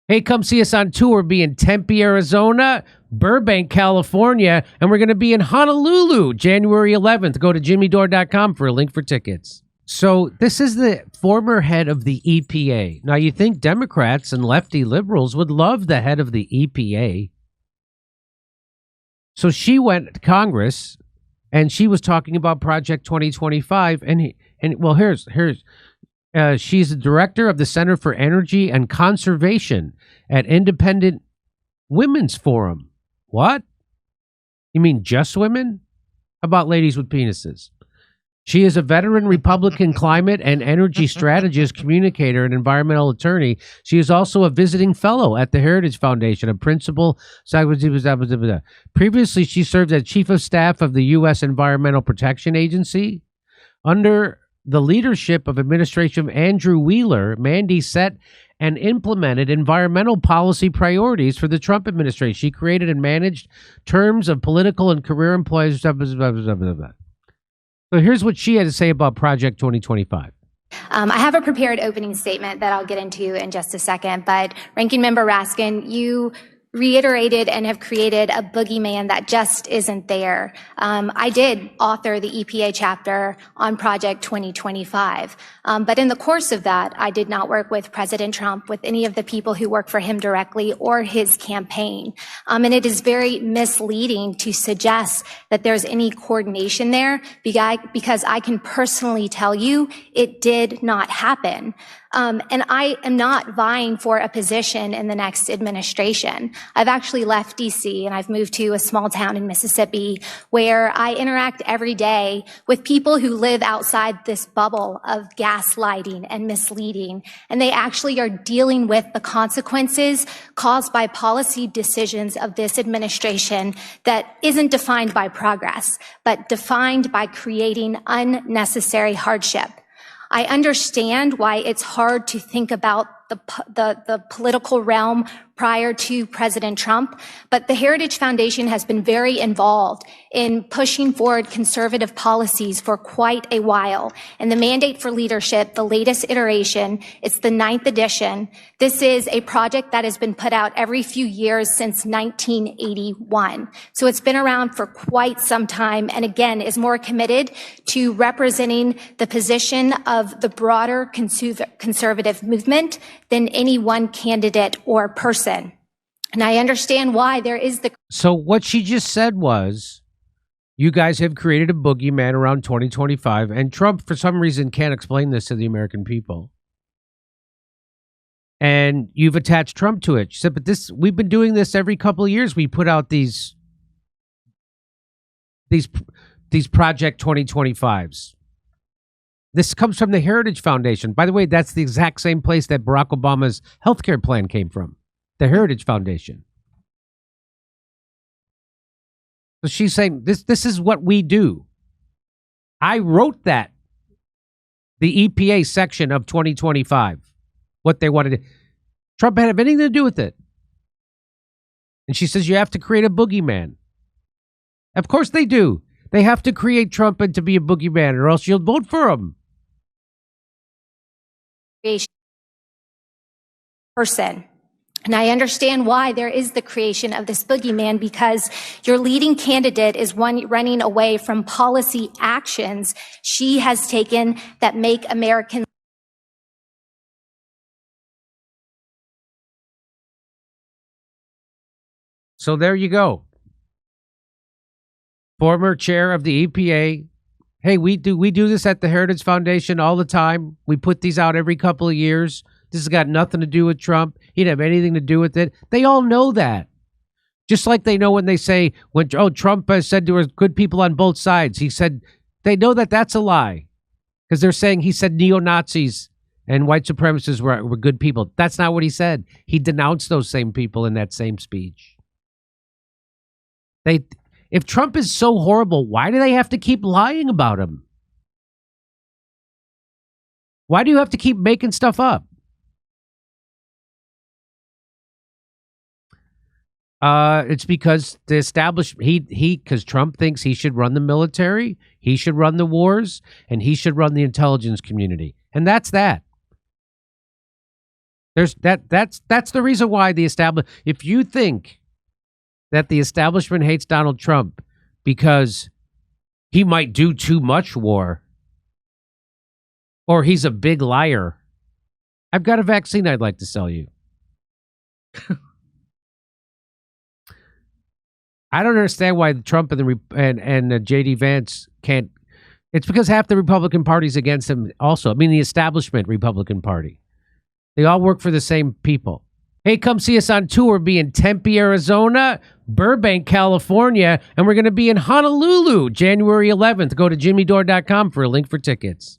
Hey, come see us on tour. We'll be in Tempe, Arizona, Burbank, California, and we're going to be in Honolulu, January 11th. Go to jimmydore.com for a link for tickets. So this is the former head of the EPA. Now, you think Democrats and lefty liberals would love the head of the EPA. So she went to Congress, and she was talking about Project 2025. She's the director of the Center for Energy and Conservation at Independent Women's Forum. What? You mean just women? How about ladies with penises? She is a veteran Republican climate and energy strategist, communicator, and environmental attorney. She is also a visiting fellow at the Heritage Foundation, a principal. Previously, she served as chief of staff of the U.S. Environmental Protection Agency. Under the leadership of administration of Andrew Wheeler, Mandy set and implemented environmental policy priorities for the Trump administration. She created and managed terms of political and career employees. So here's what she had to say about Project 2025. I have a prepared opening statement that I'll get into in just a second, but Ranking Member Raskin, you reiterated and have created a boogeyman that just isn't there. I did author the EPA chapter on Project 2025, but in the course of that, I did not work with President Trump, with any of the people who work for him directly or his campaign. And it is very misleading to suggest that there's any coordination there, because I can personally tell you it did not happen. And I am not vying for a position in the next administration. I've actually left DC and I've moved to a small town in Mississippi where I interact every day with people who live outside this bubble of gaslighting and misleading. And they actually are dealing with the consequences caused by policy decisions of this administration that isn't defined by progress, but defined by creating unnecessary hardship. I understand why it's hard to think about the political realm prior to President Trump, but the Heritage Foundation has been very involved in pushing forward conservative policies for quite a while. And the Mandate for Leadership, the latest iteration, it's the 9th edition. This is a project that has been put out every few years since 1981. So it's been around for quite some time, and again, is more committed to representing the position of the broader conservative movement than any one candidate or person. And I understand why there is the... So what she just said was, you guys have created a boogeyman around 2025, and Trump, for some reason, can't explain this to the American people. And you've attached Trump to it. She said, but we've been doing this every couple of years. We put out these Project 2025s. This comes from the Heritage Foundation. By the way, that's the exact same place that Barack Obama's healthcare plan came from, the Heritage Foundation. So she's saying this is what we do. I wrote that, the EPA section of 2025, what they wanted to. Trump had anything to do with it. And she says you have to create a boogeyman. Of course they do. They have to create Trump and to be a boogeyman, or else you'll vote for him. Person. And I understand why there is the creation of this boogeyman, because your leading candidate is one running away from policy actions she has taken that make Americans. So there you go. Former chair of the EPA. Hey, we do this at the Heritage Foundation all the time. We put these out every couple of years. This has got nothing to do with Trump. He didn't have anything to do with it. They all know that. Just like they know when they say, Trump has said there were good people on both sides. He said, they know that that's a lie. Because they're saying he said neo-Nazis and white supremacists were good people. That's not what he said. He denounced those same people in that same speech. If Trump is so horrible, why do they have to keep lying about him? Why do you have to keep making stuff up? It's because the establishment, because Trump thinks he should run the military, he should run the wars, and he should run the intelligence community. And that's that. That's the reason why the if you think that the establishment hates Donald Trump because he might do too much war or he's a big liar, I've got a vaccine I'd like to sell you. I don't understand why Trump and J.D. Vance can't. It's because half the Republican Party's against him also. I mean, the establishment Republican Party. They all work for the same people. Hey, come see us on tour. We'll be in Tempe, Arizona, Burbank, California, and we're going to be in Honolulu, January 11th. Go to jimmydore.com for a link for tickets.